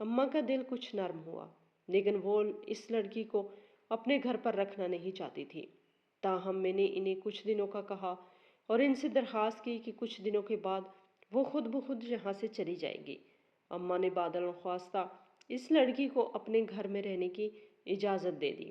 اماں کا دل کچھ نرم ہوا، لیکن وہ اس لڑکی کو اپنے گھر پر رکھنا نہیں چاہتی تھی۔ تاہم میں نے انہیں کچھ دنوں کا کہا اور ان سے درخواست کی کہ کچھ دنوں کے بعد وہ خود بخود یہاں سے چلی جائے گی۔ اماں نے بادل نخواستہ اس لڑکی کو اپنے گھر میں رہنے کی اجازت دے دی۔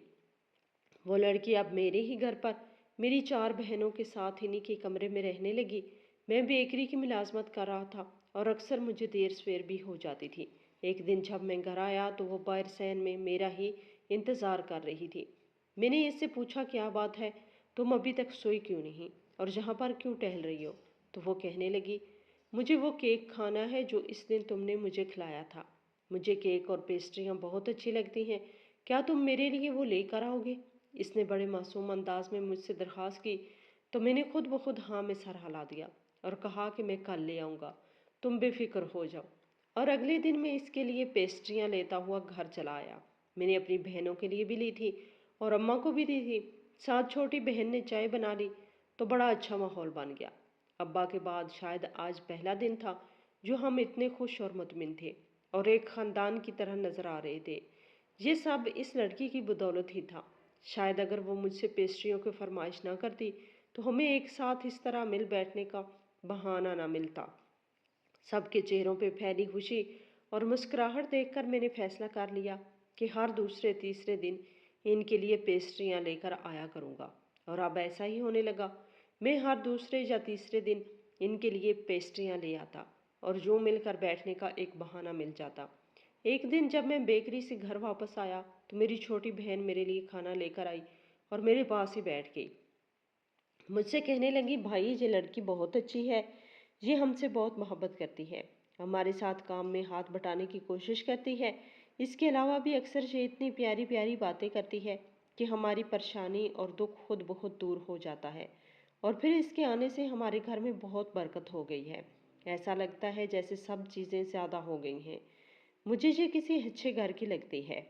وہ لڑکی اب میرے ہی گھر پر میری 4 بہنوں کے ساتھ انہی کے کمرے میں رہنے لگی۔ میں بیکری کی ملازمت کر رہا تھا اور اکثر مجھے دیر سویر بھی ہو جاتی تھی۔ ایک دن جب میں گھر آیا تو وہ باہر سین میں میرا ہی انتظار کر رہی تھی۔ میں نے اس سے پوچھا کیا بات ہے، تم ابھی تک سوئی کیوں نہیں اور یہاں پر کیوں ٹہل رہی ہو؟ تو وہ کہنے لگی، مجھے وہ کیک کھانا ہے جو اس دن تم نے مجھے کھلایا تھا۔ مجھے کیک اور پیسٹریاں بہت اچھی لگتی ہیں، کیا تم میرے لیے وہ لے کر آؤ گے؟ اس نے بڑے معصوم انداز میں مجھ سے درخواست کی تو میں نے خود بخود ہاں میں سر ہلا دیا اور کہا کہ میں کل لے آؤں گا، تم بے فکر ہو جاؤ۔ اور اگلے دن میں اس کے لیے پیسٹریاں لیتا ہوا گھر چلا آیا۔ میں نے اپنی بہنوں کے لیے بھی لی تھی اور اماں کو بھی دی تھی۔ ساتھ چھوٹی بہن نے چائے بنا لی تو بڑا اچھا ماحول بن گیا۔ ابا کے بعد شاید آج پہلا دن تھا جو ہم اتنے خوش اور مطمئن تھے اور ایک خاندان کی طرح نظر آ رہے تھے۔ یہ سب اس لڑکی کی بدولت ہی تھا۔ شاید اگر وہ مجھ سے پیسٹریوں کی فرمائش نہ کرتی تو ہمیں ایک ساتھ اس طرح مل بیٹھنے کا بہانہ نہ ملتا۔ سب کے چہروں پہ پھیلی خوشی اور مسکراہٹ دیکھ کر میں نے فیصلہ کر لیا کہ ہر دوسرے تیسرے دن ان کے لیے پیسٹریاں لے کر آیا کروں گا، اور اب ایسا ہی ہونے لگا۔ میں ہر دوسرے یا تیسرے دن ان کے لیے پیسٹریاں لے آتا اور یوں مل کر بیٹھنے کا ایک بہانہ مل جاتا۔ ایک دن جب میں بیکری سے گھر واپس آیا تو میری چھوٹی بہن میرے لیے کھانا لے کر آئی اور میرے پاس ہی بیٹھ گئی۔ مجھ سے کہنے لگی، بھائی یہ لڑکی بہت اچھی ہے، یہ ہم سے بہت محبت کرتی ہے، ہمارے ساتھ کام میں ہاتھ بٹانے کی کوشش کرتی ہے، اس کے علاوہ بھی اکثر یہ اتنی پیاری پیاری باتیں کرتی ہے کہ ہماری پریشانی اور دکھ خود بخود دور ہو جاتا ہے، اور پھر اس کے آنے سے ہمارے گھر میں بہت برکت ہو گئی ہے۔ ایسا لگتا ہے جیسے سب چیزیں زیادہ ہو گئی ہیں۔ مجھے یہ کسی اچھے گھر کی لگتی ہے،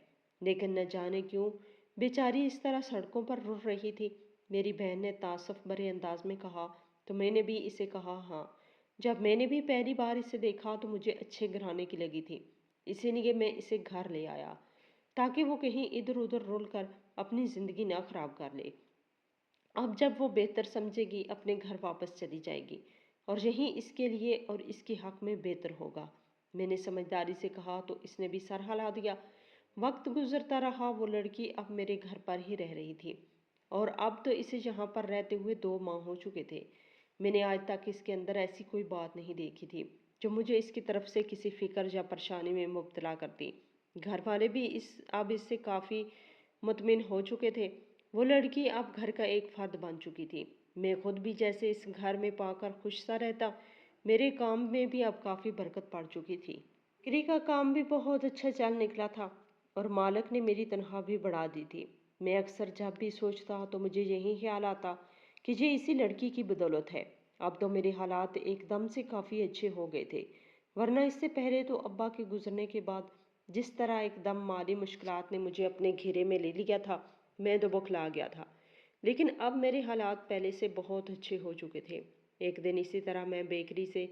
لیکن نہ جانے کیوں بیچاری اس طرح سڑکوں پر رل رہی تھی۔ میری بہن نے تعصب بھرے انداز میں کہا تو میں نے بھی اسے کہا ہاں۔ جب میں نے بھی پہلی بار اسے دیکھا تو مجھے اچھے گھرانے کی لگی تھی، اسی لیے میں اسے گھر لے آیا تاکہ وہ کہیں ادھر ادھر رول کر اپنی زندگی نہ خراب کر لے۔ اب جب وہ بہتر سمجھے گی اپنے گھر واپس چلی جائے گی اور یہی اس کے لیے اور اس کے حق میں بہتر ہوگا۔ میں نے سمجھداری سے کہا تو اس نے بھی سر ہلا دیا۔ وقت گزرتا رہا، وہ لڑکی اب میرے گھر پر ہی رہ رہی تھی اور اب تو اسے یہاں پر رہتے ہوئے 2 ماہ ہو چکے تھے۔ میں نے آج تک اس کے اندر ایسی کوئی بات نہیں دیکھی تھی جو مجھے اس کی طرف سے کسی فکر یا پریشانی میں مبتلا کرتی۔ گھر والے بھی اب اس سے کافی مطمئن ہو چکے تھے۔ وہ لڑکی اب گھر کا ایک فرد بن چکی تھی۔ میں خود بھی جیسے اس گھر میں پا کر خوش سا رہتا۔ میرے کام میں بھی اب کافی برکت پڑ چکی تھی۔ بکری کا کام بھی بہت اچھا چل نکلا تھا اور مالک نے میری تنخواہ بھی بڑھا دی تھی۔ میں اکثر جب بھی سوچتا تو مجھے یہی خیال آتا کہ یہ اسی لڑکی کی بدولت ہے۔ اب تو میرے حالات ایک دم سے کافی اچھے ہو گئے تھے، ورنہ اس سے پہلے تو ابا کے گزرنے کے بعد جس طرح ایک دم مالی مشکلات نے مجھے اپنے گھیرے میں لے لیا تھا، میں تو بوکھلا گیا تھا۔ لیکن اب میرے حالات پہلے سے بہت اچھے ہو چکے تھے۔ ایک دن اسی طرح میں بیکری سے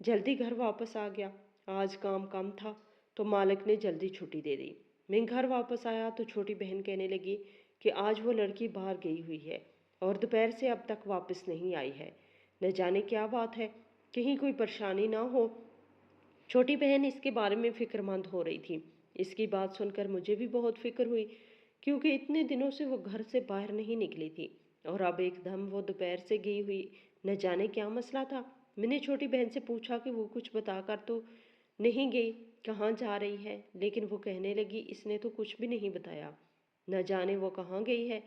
جلدی گھر واپس آ گیا۔ آج کام کم تھا تو مالک نے جلدی چھٹی دے دی۔ میں گھر واپس آیا تو چھوٹی بہن کہنے لگی کہ آج وہ لڑکی باہر گئی ہوئی ہے اور دوپہر سے اب تک واپس نہیں آئی ہے، نہ جانے کیا بات ہے، کہیں کوئی پریشانی نہ ہو۔ چھوٹی بہن اس کے بارے میں فکر مند ہو رہی تھی۔ اس کی بات سن کر مجھے بھی بہت فکر ہوئی، کیونکہ اتنے دنوں سے وہ گھر سے باہر نہیں نکلی تھی اور اب ایک دم وہ دوپہر سے گئی ہوئی، نہ جانے کیا مسئلہ تھا۔ میں نے چھوٹی بہن سے پوچھا کہ وہ کچھ بتا کر تو نہیں گئی، کہاں جا رہی ہے، لیکن وہ کہنے لگی اس نے تو کچھ بھی نہیں بتایا، نہ جانے وہ کہاں گئی ہے،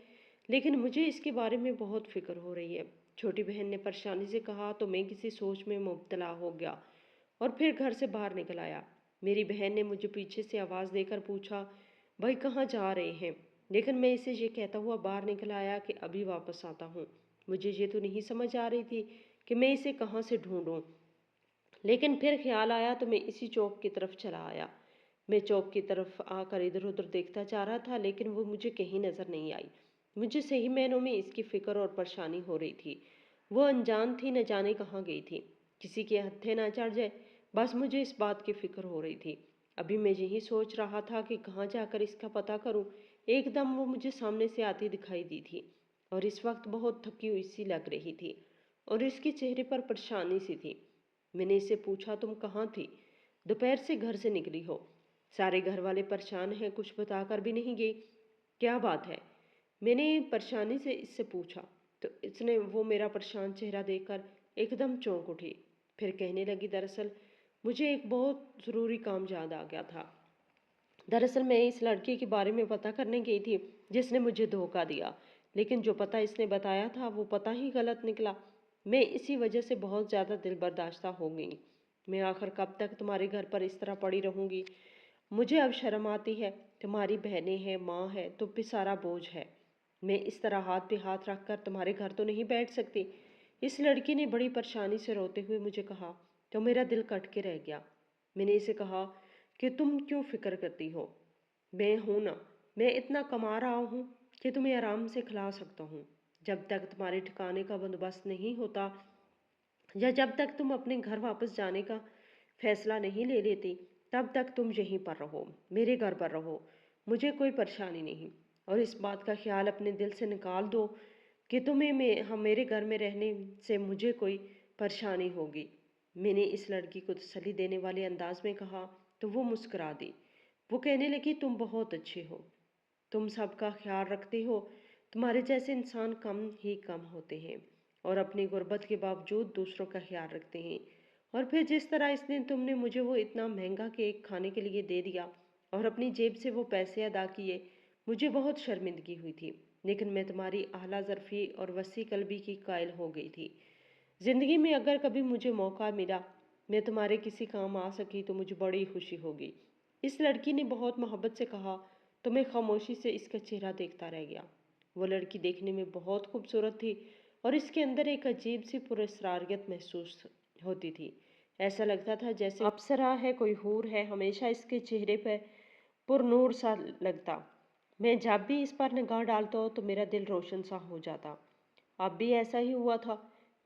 لیکن مجھے اس کے بارے میں بہت فکر ہو رہی ہے۔ چھوٹی بہن نے پریشانی سے کہا تو میں کسی سوچ میں مبتلا ہو گیا اور پھر گھر سے باہر نکل آیا۔ میری بہن نے مجھے پیچھے سے آواز دے کر پوچھا، بھائی کہاں جا رہے ہیں؟ لیکن میں اسے یہ کہتا ہوا باہر نکل آیا کہ ابھی واپس آتا ہوں۔ مجھے یہ تو نہیں سمجھ آ رہی تھی کہ میں اسے کہاں سے ڈھونڈوں، لیکن پھر خیال آیا تو میں اسی چوک کی طرف چلا آیا۔ میں چوک کی طرف آ کر ادھر ادھر دیکھتا جا رہا تھا، لیکن وہ مجھے کہیں نظر نہیں آئی۔ مجھے صحیح معنوں میں اس کی فکر اور پریشانی ہو رہی تھی۔ وہ انجان تھی، نہ جانے کہاں گئی تھی، کسی کے ہتھے نہ چڑھ جائے، بس مجھے اس بات کی فکر ہو رہی تھی۔ ابھی میں یہی سوچ رہا تھا کہ کہاں جا کر اس کا پتہ کروں، ایک دم وہ مجھے سامنے سے آتی دکھائی دی تھی، اور اس وقت بہت تھکی ہوئی سی لگ رہی تھی، اور اس کے چہرے پر پریشانی سی تھی۔ میں نے اسے پوچھا، تم کہاں تھی؟ دوپہر سے گھر سے نکلی ہو؟ سارے گھر والے پریشان ہیں، کچھ بتا کر بھی نہیں گئی، کیا بات ہے؟ میں نے پریشانی سے اس سے پوچھا تو اس نے وہ میرا پریشان چہرہ دیکھ کر ایک دم چونک اٹھی، پھر کہنے لگی، دراصل مجھے ایک بہت ضروری کام یاد آ گیا تھا۔ دراصل میں اس لڑکی کے بارے میں پتہ کرنے گئی تھی جس نے مجھے دھوکہ دیا، لیکن جو پتہ اس نے بتایا تھا وہ پتہ ہی غلط نکلا۔ میں اسی وجہ سے بہت زیادہ دل برداشتہ ہو گئی۔ میں آخر کب تک تمہارے گھر پر اس طرح پڑی رہوں گی؟ مجھے اب شرم آتی ہے، تمہاری بہنیں ہیں، ماں ہے، تم پہ سارا بوجھ ہے۔ میں اس طرح ہاتھ پہ ہاتھ رکھ کر تمہارے گھر تو نہیں بیٹھ سکتی۔ اس لڑکی نے بڑی پریشانی سے روتے ہوئے مجھے کہا تو میرا دل کٹ کے رہ گیا۔ میں نے اسے کہا کہ تم کیوں فکر کرتی ہو؟ میں ہوں نا، میں اتنا کما رہا ہوں کہ تمہیں آرام سے کھلا سکتا ہوں۔ جب تک تمہارے ٹھکانے کا بندوبست نہیں ہوتا یا جب تک تم اپنے گھر واپس جانے کا فیصلہ نہیں لے لیتی، تب تک تم یہیں پر رہو، میرے گھر پر رہو، مجھے کوئی پریشانی نہیں۔ اور اس بات کا خیال اپنے دل سے نکال دو کہ تمہیں میرے گھر میں رہنے سے مجھے کوئی پریشانی ہوگی۔ میں نے اس لڑکی کو تسلی دینے والے انداز میں کہا تو وہ مسکرا دی۔ وہ کہنے لگی، تم بہت اچھے ہو، تم سب کا خیال رکھتے ہو، تمہارے جیسے انسان کم ہوتے ہیں اور اپنی غربت کے باوجود دوسروں کا خیال رکھتے ہیں۔ اور پھر جس طرح اس نے تم نے مجھے وہ اتنا مہنگا کیک کھانے کے لیے دے دیا اور اپنی جیب سے وہ پیسے ادا کیے، مجھے بہت شرمندگی ہوئی تھی، لیکن میں تمہاری اعلیٰ ظرفی اور وسیع قلبی کی قائل ہو گئی تھی۔ زندگی میں اگر کبھی مجھے موقع ملا میں تمہارے کسی کام آ سکی تو مجھے بڑی خوشی ہوگی۔ اس لڑکی نے بہت محبت سے کہا تو میں خاموشی سے اس کا چہرہ دیکھتا رہ گیا۔ وہ لڑکی دیکھنے میں بہت خوبصورت تھی اور اس کے اندر ایک عجیب سی پراسراریت محسوس ہوتی تھی۔ ایسا لگتا تھا جیسے اپسرا ہے، کوئی حور ہے، ہمیشہ اس کے چہرے پہ پر نور سا لگتا۔ میں جب بھی اس پر نگاہ ڈالتا تو میرا دل روشن سا ہو جاتا۔ اب بھی ایسا ہی ہوا تھا۔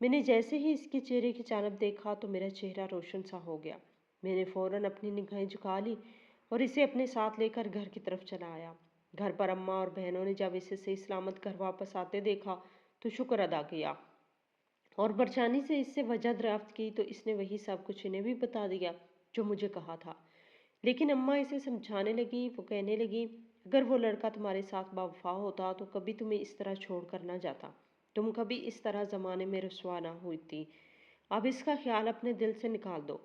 میں نے جیسے ہی اس کے چہرے کی جانب دیکھا تو میرا چہرہ روشن سا ہو گیا۔ میں نے فوراً اپنی نگاہیں جھکا لی اور اسے اپنے ساتھ لے کر گھر کی طرف چلا آیا۔ گھر پر اماں اور بہنوں نے جب اسے صحیح سلامت گھر واپس آتے دیکھا تو شکر ادا کیا اور پریشانی سے اس سے وجہ دریافت کی تو اس نے وہی سب کچھ انہیں بھی بتا دیا جو مجھے کہا تھا۔ لیکن اماں اسے سمجھانے لگی، وہ کہنے لگی، اگر وہ لڑکا تمہارے ساتھ باوفا ہوتا تو کبھی تمہیں اس طرح چھوڑ کر نہ جاتا، تم کبھی اس طرح زمانے میں رسوا نہ ہوتی۔ اب اس کا خیال اپنے دل سے نکال دو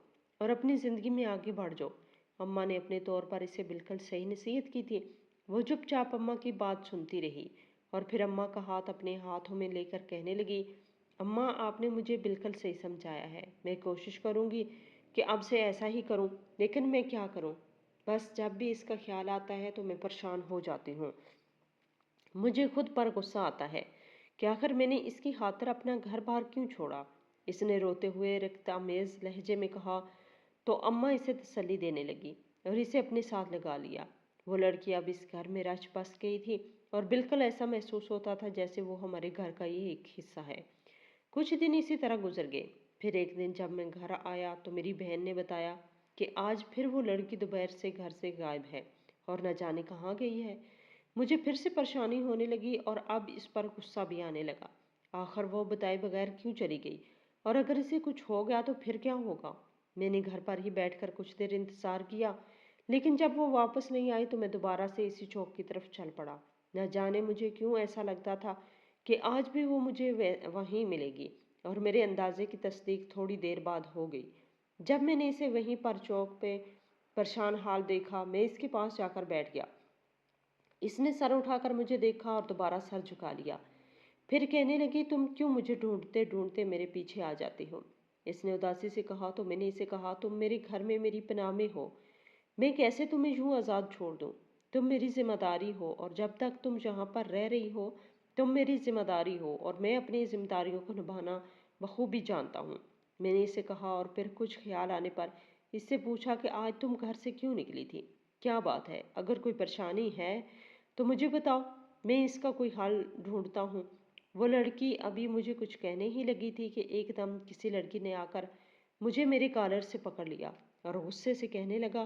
اور اپنی زندگی میں آگے بڑھ جاؤ۔ اماں نے اپنے طور پر اسے بالکل صحیح نصیحت کی تھی۔ وہ چپ چاپ اماں کی بات سنتی رہی اور پھر اماں کا ہاتھ اپنے ہاتھوں میں لے کر کہنے لگی، اماں آپ نے مجھے بالکل صحیح سمجھایا ہے، میں کوشش کروں گی کہ اب سے ایسا ہی کروں، لیکن میں کیا کروں؟ بس جب بھی اس کا خیال آتا ہے تو میں پریشان ہو جاتی ہوں۔ مجھے خود پر غصہ آتا ہے کہ آخر میں نے اس کی خاطر اپنا گھر بار کیوں چھوڑا؟ اس نے روتے ہوئے رقت آمیز لہجے میں کہا تو اماں اسے تسلی دینے لگی اور اسے اپنے ساتھ لگا لیا۔ وہ لڑکی اب اس گھر میں رچ بس گئی تھی اور بالکل ایسا محسوس ہوتا تھا جیسے وہ ہمارے گھر کا ہی ایک حصہ ہے۔ کچھ دن اسی طرح گزر گئے۔ پھر ایک دن جب میں گھر آیا تو میری بہن نے بتایا کہ آج پھر وہ لڑکی دوپہر سے گھر سے غائب ہے اور نہ جانے کہاں گئی ہے۔ مجھے پھر سے پریشانی ہونے لگی اور اب اس پر غصہ بھی آنے لگا۔ آخر وہ بتائے بغیر کیوں چلی گئی اور اگر اسے کچھ ہو گیا تو پھر کیا ہوگا؟ میں نے گھر پر ہی بیٹھ کر کچھ دیر انتظار کیا، لیکن جب وہ واپس نہیں آئی تو میں دوبارہ سے اسی چوک کی طرف چل پڑا۔ نہ جانے مجھے کیوں ایسا لگتا تھا کہ آج بھی وہ مجھے وہیں ملے گی، اور میرے اندازے کی تصدیق تھوڑی دیر بعد ہو گئی۔ جب میں نے اسے وہیں پر چوک پہ پریشان حال دیکھا، میں اس کے پاس جا کر بیٹھ گیا۔ اس نے سر اٹھا کر مجھے دیکھا اور دوبارہ سر جھکا لیا، پھر کہنے لگی، تم کیوں مجھے ڈھونڈتے ڈھونڈتے میرے پیچھے آ جاتی ہو؟ اس نے اداسی سے کہا تو میں نے اسے کہا، تم میرے گھر میں میری پناہ میں ہو، میں کیسے تمہیں یوں آزاد چھوڑ دوں؟ تم میری ذمہ داری ہو اور جب تک تم یہاں پر رہ رہی ہو تم میری ذمہ داری ہو اور میں اپنی ذمہ داریوں کو نبھانا بخوبی جانتا ہوں۔ میں نے اسے کہا اور پھر کچھ خیال آنے پر اس سے پوچھا کہ آج تم گھر سے کیوں نکلی تھی؟ کیا بات ہے؟ اگر کوئی پریشانی ہے تو مجھے بتاؤ، میں اس کا کوئی حل ڈھونڈتا ہوں۔ وہ لڑکی ابھی مجھے کچھ کہنے ہی لگی تھی کہ ایک دم کسی لڑکی نے آ کر مجھے میرے کالر سے پکڑ لیا اور غصے سے کہنے لگا،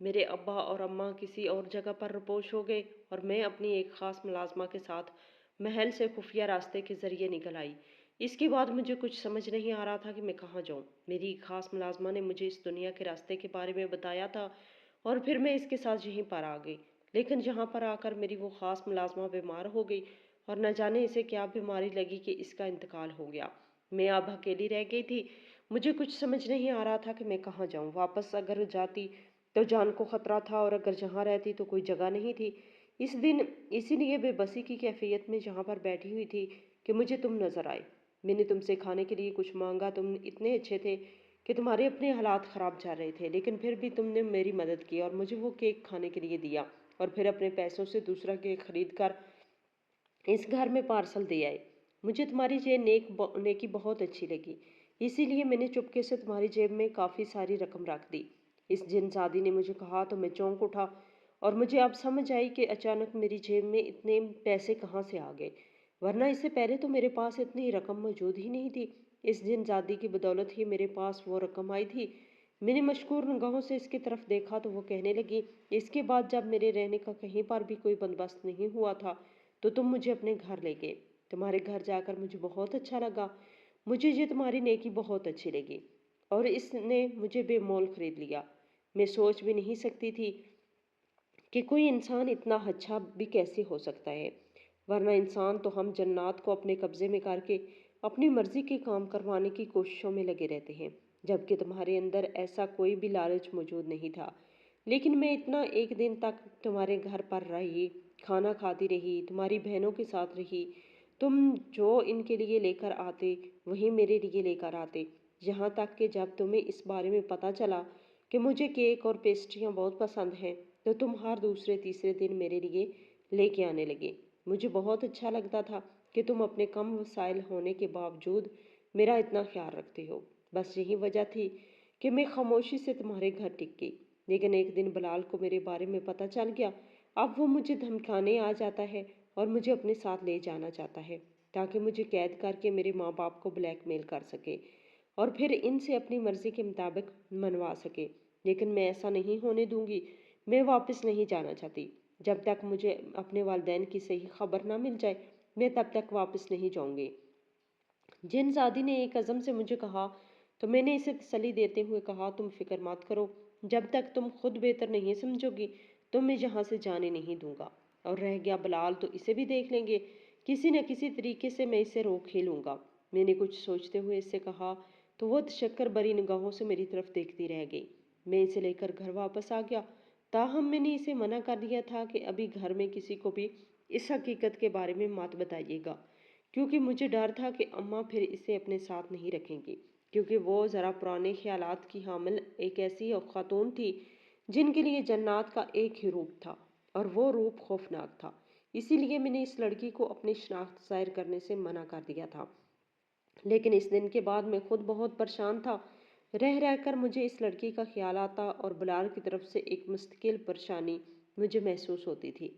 میرے ابا اور اماں کسی اور جگہ پر رپوش ہو گئے اور میں اپنی ایک خاص ملازمہ کے ساتھ محل سے خفیہ راستے کے ذریعے نکل آئی۔ اس کے بعد مجھے کچھ سمجھ نہیں آ رہا تھا کہ میں کہاں جاؤں۔ میری ایک خاص ملازمہ نے مجھے اس دنیا کے راستے کے بارے میں بتایا تھا اور پھر میں اس کے ساتھ یہیں پر آ گئی، لیکن جہاں پر آ کر میری وہ خاص ملازمہ بیمار ہو گئی اور نہ جانے اسے کیا بیماری لگی کہ اس کا انتقال ہو گیا۔ میں اب اکیلی رہ گئی تھی۔ مجھے کچھ سمجھ نہیں آ رہا تھا کہ میں کہاں جاؤں۔ واپس اگر جاتی تو جان کو خطرہ تھا اور اگر جہاں رہتی تو کوئی جگہ نہیں تھی۔ اس دن اسی لیے بے بسی کی کیفیت میں جہاں پر بیٹھی ہوئی تھی کہ مجھے تم نظر آئے۔ میں نے تم سے کھانے کے لیے کچھ مانگا، تم اتنے اچھے تھے کہ تمہارے اپنے حالات خراب جا رہے تھے، لیکن پھر بھی تم نے میری مدد کی اور مجھے وہ کیک کھانے کے لیے دیا اور پھر اپنے پیسوں سے دوسرا کیک خرید کر اس گھر میں پارسل دے آئے۔ مجھے تمہاری یہ نیکی بہت اچھی لگی، اسی لیے میں نے چپکے سے تمہاری جیب میں کافی ساری رقم رکھ دی۔ اس جن زادی نے مجھے کہا تو میں چونک اٹھا اور مجھے اب سمجھ آئی کہ اچانک میری جیب میں اتنے پیسے کہاں سے آ گئے، ورنہ اس سے پہلے تو میرے پاس اتنی رقم موجود ہی نہیں تھی۔ اس جن زادی کی بدولت ہی میرے پاس وہ رقم آئی تھی۔ میں نے مشکور نگاہوں سے اس کی طرف دیکھا تو وہ کہنے لگی، اس کے بعد جب میرے رہنے کا کہیں پر بھی کوئی بندوبست نہیں ہوا تھا تو تم مجھے اپنے گھر لے گئے۔ تمہارے گھر جا کر مجھے بہت اچھا لگا، مجھے یہ تمہاری نیکی بہت اچھی لگی اور اس نے مجھے بے مول خرید لیا۔ میں سوچ بھی نہیں سکتی تھی کہ کوئی انسان اتنا اچھا بھی کیسے ہو سکتا ہے، ورنہ انسان تو ہم جنات کو اپنے قبضے میں کر کے اپنی مرضی کے کام کروانے کی کوششوں میں لگے رہتے ہیں، جبکہ تمہارے اندر ایسا کوئی بھی لالچ موجود نہیں تھا۔ لیکن میں اتنا ایک دن تک تمہارے گھر پر رہی، کھانا کھاتی رہی، تمہاری بہنوں کے ساتھ رہی، تم جو ان کے لیے لے کر آتے وہی میرے لیے لے کر آتے، یہاں تک کہ جب تمہیں اس بارے میں پتہ چلا کہ مجھے کیک اور پیسٹریاں بہت پسند ہیں تو تم ہر دوسرے تیسرے دن میرے لیے لے کے آنے لگے۔ مجھے بہت اچھا لگتا تھا کہ تم اپنے کم وسائل ہونے کے باوجود میرا اتنا خیال رکھتے ہو۔ بس یہی وجہ تھی کہ میں خاموشی سے تمہارے گھر ٹک گئی۔ لیکن ایک دن بلال کو میرے بارے میں پتہ چل گیا۔ اب وہ مجھے دھمکانے آ جاتا ہے اور مجھے اپنے ساتھ لے جانا چاہتا ہے تاکہ مجھے قید کر کے میرے ماں باپ کو بلیک میل کر سکے اور پھر ان سے اپنی مرضی کے مطابق منوا سکے۔ لیکن میں ایسا نہیں ہونے دوں گی، میں واپس نہیں جانا چاہتی۔ جب تک مجھے اپنے والدین کی صحیح خبر نہ مل جائے میں تب تک واپس نہیں جاؤں گی۔ جن زادی نے ایک عزم سے مجھے کہا تو میں نے اسے تسلی دیتے ہوئے کہا، تم فکر مت کرو، جب تک تم خود بہتر نہیں سمجھو گی تو میں یہاں سے جانے نہیں دوں گا۔ اور رہ گیا بلال تو اسے بھی دیکھ لیں گے، کسی نہ کسی طریقے سے میں اسے روک ہی لوں گا۔ میں نے کچھ سوچتے ہوئے اس سے کہا تو وہ تشکر بری نگاہوں سے میری طرف دیکھتی رہ گئی۔ میں اسے لے کر گھر واپس آ گیا، تاہم میں نے اسے منع کر دیا تھا کہ ابھی گھر میں کسی کو بھی اس حقیقت کے بارے میں مت بتائیے گا، کیونکہ مجھے ڈر تھا کہ اماں پھر اسے اپنے ساتھ نہیں رکھیں گی، کیونکہ وہ ذرا پرانے خیالات کی حامل ایک ایسی خاتون تھی جن کے لیے جنات کا ایک ہی روپ تھا اور وہ روپ خوفناک تھا۔ اسی لیے میں نے اس لڑکی کو اپنی شناخت ظاہر کرنے سے منع کر دیا تھا۔ لیکن اس دن کے بعد میں خود بہت پریشان تھا۔ رہ رہ کر مجھے اس لڑکی کا خیال آتا اور بلال کی طرف سے ایک مستقل پریشانی مجھے محسوس ہوتی تھی۔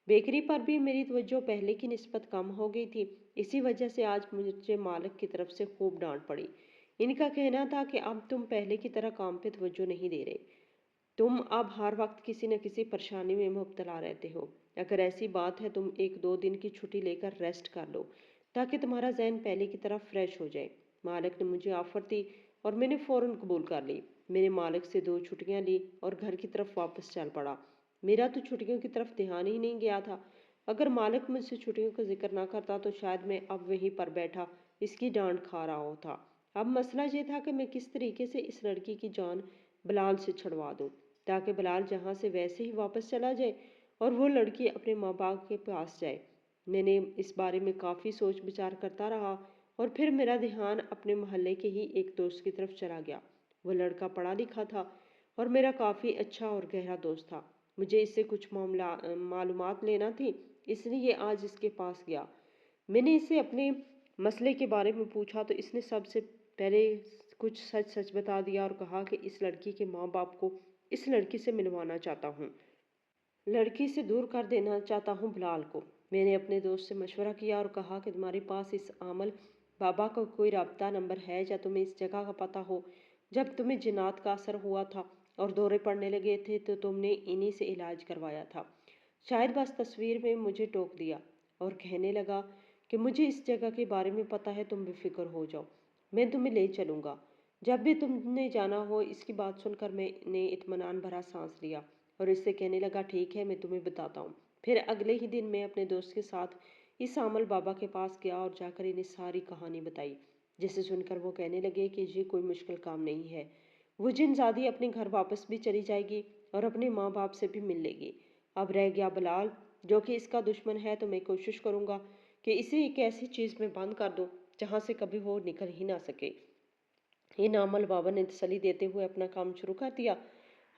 بیکری پر بھی میری توجہ پہلے کی نسبت کم ہو گئی تھی، اسی وجہ سے آج مجھے مالک کی طرف سے خوب ڈانٹ پڑی۔ ان کا کہنا تھا کہ اب تم پہلے کی طرح کام پہ توجہ نہیں دے رہے، تم اب ہر وقت کسی نہ کسی پریشانی میں مبتلا رہتے ہو۔ اگر ایسی بات ہے تم ایک دو دن کی چھٹی لے کر ریسٹ کر لو تاکہ تمہارا ذہن پہلے کی طرح فریش ہو جائے۔ مالک نے مجھے آفر دی اور میں نے فوراً قبول کر لی۔ میں نے مالک سے 2 چھٹیاں لی اور گھر کی طرف واپس چل پڑا۔ میرا تو چھٹیوں کی طرف دھیان ہی نہیں گیا تھا۔ اگر مالک مجھ سے چھٹیوں کا ذکر نہ کرتا تو شاید میں اب وہیں پر بیٹھا اس کی ڈانٹ کھا رہا ہوتا۔ اب مسئلہ یہ تھا کہ میں کس طریقے سے اس لڑکی کی جان بلال سے چھڑوا دوں تاکہ بلال جہاں سے ویسے ہی واپس چلا جائے اور وہ لڑکی اپنے ماں باپ کے پاس جائے۔ میں نے اس بارے میں کافی سوچ بچار کرتا رہا اور پھر میرا دھیان اپنے محلے کے ہی ایک دوست کی طرف چلا گیا۔ وہ لڑکا پڑھا لکھا تھا اور میرا کافی اچھا اور گہرا دوست تھا۔ مجھے اس سے کچھ معلومات لینا تھی، اس لیے آج اس کے پاس گیا۔ میں نے اسے اپنے مسئلے کے بارے میں پوچھا تو اس نے سب سے پہلے کچھ سچ بتا دیا اور کہا کہ اس لڑکی کے ماں باپ کو اس لڑکی سے ملوانا چاہتا ہوں، لڑکی سے دور کر دینا چاہتا ہوں بلال کو۔ میں نے اپنے دوست سے مشورہ کیا اور کہا کہ تمہارے پاس اس عامل بابا کا کوئی رابطہ نمبر ہے یا تمہیں اس جگہ کا پتہ ہو جب تمہیں جنات کا اثر ہوا تھا اور دورے پڑنے لگے تھے تو تم نے انہی سے علاج کروایا تھا۔ شاید بس تصویر میں مجھے ٹوک دیا اور کہنے لگا کہ مجھے اس جگہ کے بارے میں پتہ ہے، تم بے فکر ہو جاؤ، میں تمہیں لے چلوں گا جب بھی تم نے جانا ہو۔ اس کی بات سن کر میں نے اطمینان بھرا سانس لیا اور اس سے کہنے لگا ٹھیک ہے، میں تمہیں بتاتا ہوں۔ پھر اگلے ہی دن میں اپنے دوست کے ساتھ اس عامل بابا کے پاس گیا اور جا کر انہیں ساری کہانی بتائی، جسے سن کر وہ کہنے لگے کہ یہ کوئی مشکل کام نہیں ہے، وہ جن زادی اپنے گھر واپس بھی چلی جائے گی اور اپنے ماں باپ سے بھی مل لے گی۔ اب رہ گیا بلال جو کہ اس کا دشمن ہے، تو میں کوشش کروں گا کہ اسے ایک ایسی چیز میں بند کر دوں جہاں سے کبھی وہ نکل ہی نہ سکے۔ ان عامل بابا نے تسلی دیتے ہوئے اپنا کام شروع کر دیا۔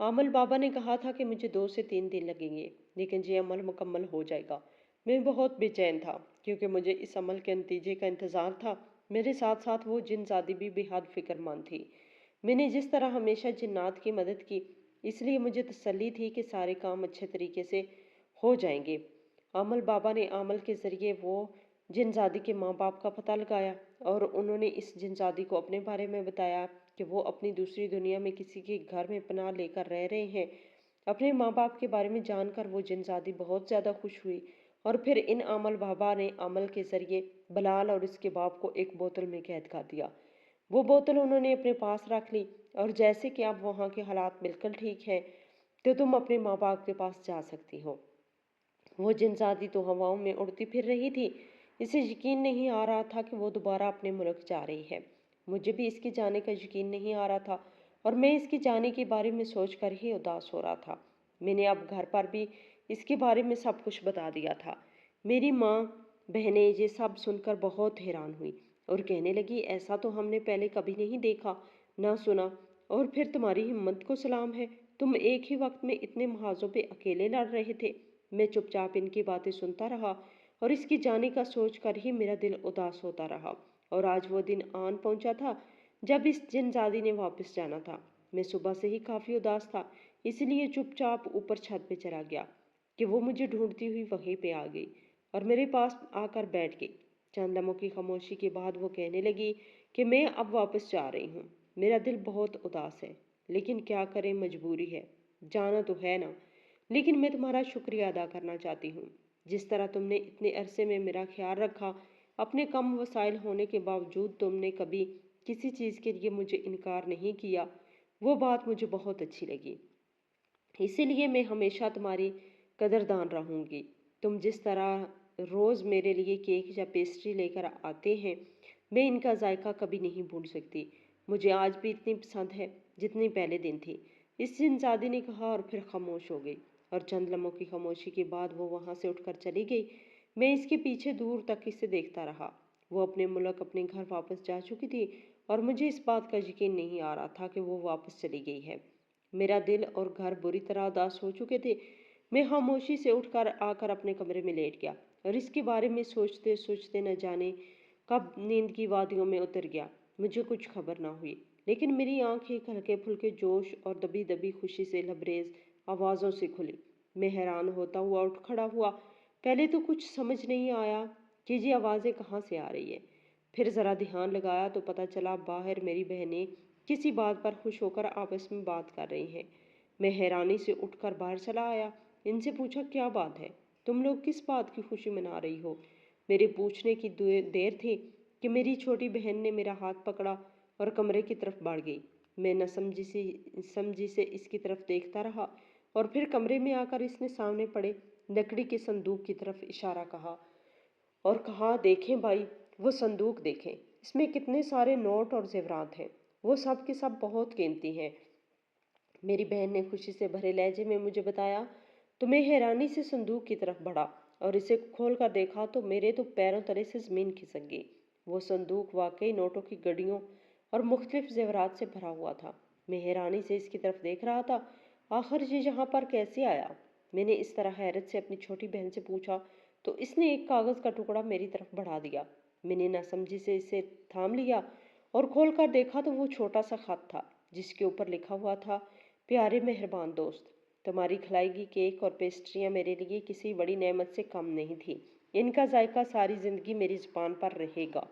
عامل بابا نے کہا تھا کہ مجھے 2 سے 3 دن لگیں گے، لیکن یہ عمل مکمل ہو جائے گا۔ میں بہت بے چین تھا کیونکہ مجھے اس عمل کے نتیجے کا انتظار تھا۔ میرے ساتھ ساتھ وہ جن زادی بھی بے حد فکر مند تھی۔ میں نے جس طرح ہمیشہ جنات کی مدد کی، اس لیے مجھے تسلی تھی کہ سارے کام اچھے طریقے سے ہو جائیں گے۔ عامل بابا نے عمل کے ذریعے وہ جن زادی کے ماں باپ کا پتہ لگایا اور انہوں نے اس جن زادی کو اپنے بارے میں بتایا کہ وہ اپنی دوسری دنیا میں کسی کے گھر میں پناہ لے کر رہ رہے ہیں۔ اپنے ماں باپ کے بارے میں جان کر وہ جن زادی بہت زیادہ خوش ہوئی اور پھر ان عامل بابا نے عمل کے ذریعے بلال اور اس کے باپ کو ایک بوتل میں قید کر دیا۔ وہ بوتل انہوں نے اپنے پاس رکھ لی اور جیسے کہ اب وہاں کے حالات بالکل ٹھیک ہیں تو تم اپنے ماں باپ کے پاس جا سکتی ہو۔ وہ جن زادی تو ہواؤں میں اڑتی پھر رہی تھی، اسے یقین نہیں آ رہا تھا کہ وہ دوبارہ اپنے ملک جا رہی ہے۔ مجھے بھی اس کے جانے کا یقین نہیں آ رہا تھا اور میں اس کے جانے کے بارے میں سوچ کر ہی اداس ہو رہا تھا۔ میں نے اب گھر پر بھی اس کے بارے میں سب کچھ بتا دیا تھا۔ میری ماں بہنیں یہ سب سن کر بہت حیران ہوئی اور کہنے لگی ایسا تو ہم نے پہلے کبھی نہیں دیکھا نہ سنا، اور پھر تمہاری ہمت کو سلام ہے، تم ایک ہی وقت میں اتنے محاذوں پہ اکیلے لڑ رہے تھے۔ میں چپ چاپ ان کی باتیں سنتا رہا اور اس کی جانے کا سوچ کر ہی میرا دل اداس ہوتا رہا، اور آج وہ دن آن پہنچا تھا جب اس جن زادی نے واپس جانا تھا۔ میں صبح سے ہی کافی اداس تھا، اس لیے چپ چاپ اوپر چھت پہ چلا گیا کہ وہ مجھے ڈھونڈتی ہوئی وہیں پہ آ گئی اور میرے پاس آ کر بیٹھ گئی۔ چند لمحوں کی خاموشی کے بعد وہ کہنے لگی کہ میں اب واپس جا رہی ہوں۔ میرا دل بہت اداس ہے، لیکن کیا کریں، مجبوری ہے، جانا تو ہے نا۔ لیکن میں تمہارا شکریہ ادا کرنا چاہتی ہوں، جس طرح تم نے اتنے عرصے میں میرا خیال رکھا، اپنے کم وسائل ہونے کے باوجود تم نے کبھی کسی چیز کے لیے مجھے انکار نہیں کیا، وہ بات مجھے بہت اچھی لگی۔ اسی لیے میں ہمیشہ تمہاری قدردان رہوں گی۔ تم جس طرح روز میرے لیے کیک یا پیسٹری لے کر آتے ہیں، میں ان کا ذائقہ کبھی نہیں بھول سکتی۔ مجھے آج بھی اتنی پسند ہے جتنی پہلے دن تھی، اس جن زادی نے کہا اور پھر خاموش ہو گئی، اور چند لمحوں کی خاموشی کے بعد وہ وہاں سے اٹھ کر چلی گئی۔ میں اس کے پیچھے دور تک اسے دیکھتا رہا۔ وہ اپنے ملک، اپنے گھر واپس جا چکی تھی اور مجھے اس بات کا یقین نہیں آ رہا تھا کہ وہ واپس چلی گئی ہے۔ میرا دل اور گھر بری طرح اداس ہو چکے تھے۔ میں خاموشی سے اٹھ کر آ کر اپنے کمرے میں لیٹ گیا اور اس کے بارے میں سوچتے سوچتے نہ جانے کب نیند کی وادیوں میں اتر گیا۔ مجھے کچھ خبر نہ ہوئی، لیکن میری آنکھیں ایک ہلکے پھلکے جوش اور دبی دبی خوشی سے لبریز آوازوں سے کھلی۔ میں حیران ہوتا ہوا اٹھ کھڑا ہوا۔ پہلے تو کچھ سمجھ نہیں آیا کہ یہ آوازیں کہاں سے آ رہی ہے۔ پھر ذرا دھیان لگایا تو پتہ چلا باہر میری بہنیں کسی بات پر خوش ہو کر آپس میں بات کر رہی ہیں۔ میں حیرانی سے اٹھ کر باہر چلا آیا، ان سے پوچھا کیا بات ہے، تم لوگ کس بات کی خوشی منا رہی ہو؟ میرے پوچھنے کی دیر تھی کہ میری چھوٹی بہن نے میرا ہاتھ پکڑا اور کمرے کی طرف بڑھ گئی۔ میں نہ سمجھی سے اس کی طرف دیکھتا رہا اور پھر کمرے میں آ کر اس نے سامنے پڑے لکڑی کے صندوق کی طرف اشارہ کہا دیکھیں بھائی، وہ صندوق دیکھیں، اس میں کتنے سارے نوٹ اور زیورات ہیں، وہ سب کے سب بہت قیمتی ہیں۔ میری بہن نے خوشی سے بھرے لہجے میں مجھے بتایا تو میں حیرانی سے صندوق کی طرف بڑھا اور اسے کھول کر دیکھا تو میرے تو پیروں تلے سے زمین کھسک گئی۔ وہ صندوق واقعی نوٹوں کی گڑیوں اور مختلف زیورات سے بھرا ہوا تھا۔ میں حیرانی سے اس کی طرف دیکھ رہا تھا، آخر یہ یہاں پر کیسے آیا؟ میں نے اس طرح حیرت سے اپنی چھوٹی بہن سے پوچھا تو اس نے ایک کاغذ کا ٹکڑا میری طرف بڑھا دیا۔ میں نے نہ سمجھی سے اسے تھام لیا اور کھول کر دیکھا تو وہ چھوٹا سا خط تھا جس کے اوپر لکھا ہوا تھا، پیارے مہربان دوست، تمہاری کھلائی گی کیک اور پیسٹریاں میرے لیے کسی بڑی نعمت سے کم نہیں تھی، ان کا ذائقہ ساری زندگی میری زبان پر رہے گا۔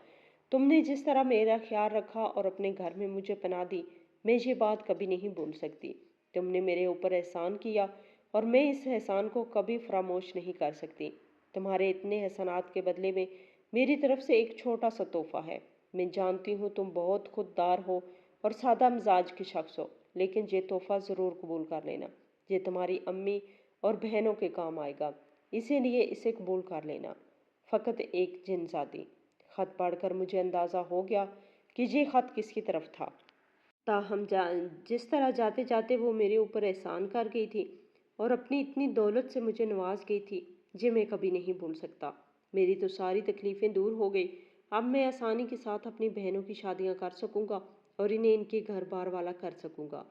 تم نے جس طرح میرا خیال رکھا اور اپنے گھر میں مجھے پناہ دی، میں یہ بات کبھی نہیں بھول سکتی۔ تم نے میرے اوپر احسان کیا اور میں اس احسان کو کبھی فراموش نہیں کر سکتی۔ تمہارے اتنے احسانات کے بدلے میں میری طرف سے ایک چھوٹا سا تحفہ ہے۔ میں جانتی ہوں تم بہت خوددار ہو اور سادہ مزاج کی شخص ہو، لیکن یہ تحفہ ضرور قبول کر لینا۔ یہ تمہاری امی اور بہنوں کے کام آئے گا، اسی لیے اسے قبول کر لینا۔ فقط ایک جن زادی۔ خط پڑھ کر مجھے اندازہ ہو گیا کہ یہ خط کس کی طرف تھا۔ تاہم جس طرح جاتے جاتے وہ میرے اوپر احسان کر گئی تھی اور اپنی اتنی دولت سے مجھے نواز گئی تھی، یہ میں کبھی نہیں بھول سکتا۔ میری تو ساری تکلیفیں دور ہو گئی۔ اب میں آسانی کے ساتھ اپنی بہنوں کی شادیاں کر سکوں گا اور انہیں ان کے گھر بار والا کر سکوں گا۔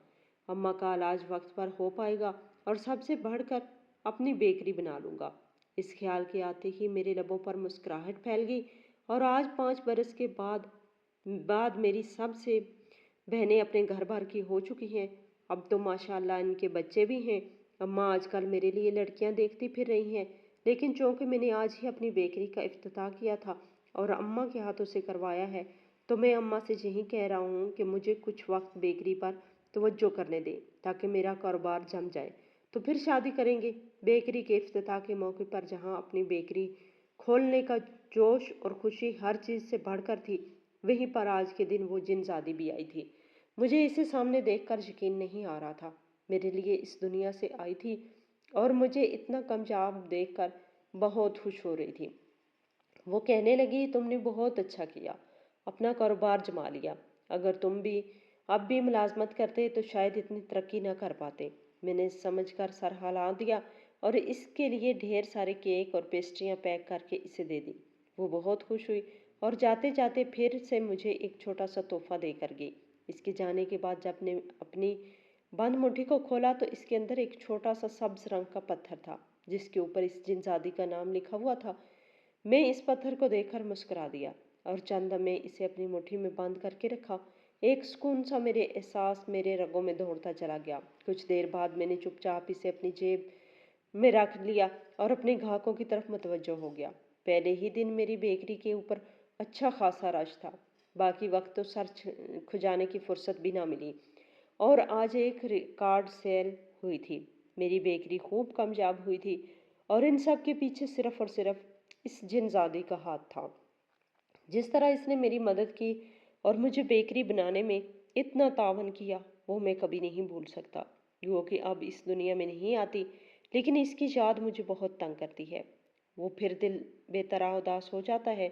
اماں کا علاج وقت پر ہو پائے گا اور سب سے بڑھ کر اپنی بیکری بنا لوں گا۔ اس خیال کے آتے ہی میرے لبوں پر مسکراہٹ پھیل گئی، اور آج 5 برس کے بعد میری سب سے بہنیں اپنے گھر بار کی ہو چکی ہیں۔ اب تو ماشاءاللہ ان کے بچے بھی ہیں۔ اماں آج کل میرے لیے لڑکیاں دیکھتی پھر رہی ہیں، لیکن چونکہ میں نے آج ہی اپنی بیکری کا افتتاح کیا تھا اور اماں کے ہاتھوں سے کروایا ہے، تو میں اماں سے یہی کہہ رہا ہوں کہ مجھے کچھ وقت بیکری پر توجہ کرنے دیں تاکہ میرا کاروبار جم جائے، تو پھر شادی کریں گے۔ بیکری کے افتتاح کے موقع پر جہاں اپنی بیکری کھولنے کا جوش اور خوشی ہر چیز سے بڑھ کر تھی، وہیں پر آج کے دن وہ جن زادی بھی آئی تھی۔ مجھے اسے سامنے دیکھ کر یقین نہیں آ رہا تھا۔ میرے لیے اس دنیا سے آئی تھی اور مجھے اتنا کامیاب دیکھ کر بہت خوش ہو رہی تھی۔ وہ کہنے لگی، تم نے بہت اچھا کیا، اپنا کاروبار جما لیا۔ اگر تم بھی اب بھی ملازمت کرتے تو شاید اتنی ترقی نہ کر پاتے۔ میں نے سمجھ کر سر ہلا دیا اور اس کے لیے ڈھیر سارے کیک اور پیسٹریاں پیک کر کے اسے دے دی۔ وہ بہت خوش ہوئی اور جاتے جاتے پھر سے مجھے ایک چھوٹا سا تحفہ دے کر گئی۔ اس کے جانے کے بعد جب نے اپنی بند مٹھی کو کھولا تو اس کے اندر ایک چھوٹا سا سبز رنگ کا پتھر تھا جس کے اوپر اس جن زادی کا نام لکھا ہوا تھا۔ میں اس پتھر کو دیکھ کر مسکرا دیا اور چند لمحے اسے اپنی مٹھی میں بند کر کے رکھا۔ ایک سکون سا میرے احساس میرے رگوں میں دوڑتا چلا گیا۔ کچھ دیر بعد میں نے چپ چاپ اسے اپنی جیب میں رکھ لیا اور اپنے گاہکوں کی طرف متوجہ ہو گیا۔ پہلے ہی دن میری بیکری کے اوپر اچھا خاصا رش تھا، باقی وقت تو سر کھجانے کی فرصت بھی نہ ملی، اور آج ایک ریکارڈ سیل ہوئی تھی۔ میری بیکری خوب کامیاب ہوئی تھی اور ان سب کے پیچھے صرف اور صرف اس جن زادی کا ہاتھ تھا۔ جس طرح اس نے میری مدد کی اور مجھے بیکری بنانے میں اتنا تعاون کیا، وہ میں کبھی نہیں بھول سکتا۔ وہ کہ اب اس دنیا میں نہیں آتی، لیکن اس کی یاد مجھے بہت تنگ کرتی ہے۔ وہ پھر دل بے طرح اداس ہو جاتا ہے۔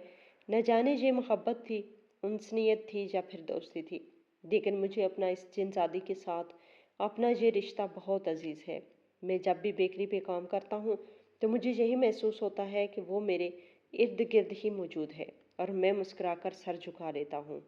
نہ جانے یہ محبت تھی، انسانیت تھی یا پھر دوستی تھی، لیکن مجھے اپنا اس جن زادی کے ساتھ اپنا یہ رشتہ بہت عزیز ہے۔ میں جب بھی بیکری پہ کام کرتا ہوں تو مجھے یہی محسوس ہوتا ہے کہ وہ میرے ارد گرد ہی موجود ہے، اور میں مسکرا کر سر جھکا لیتا ہوں۔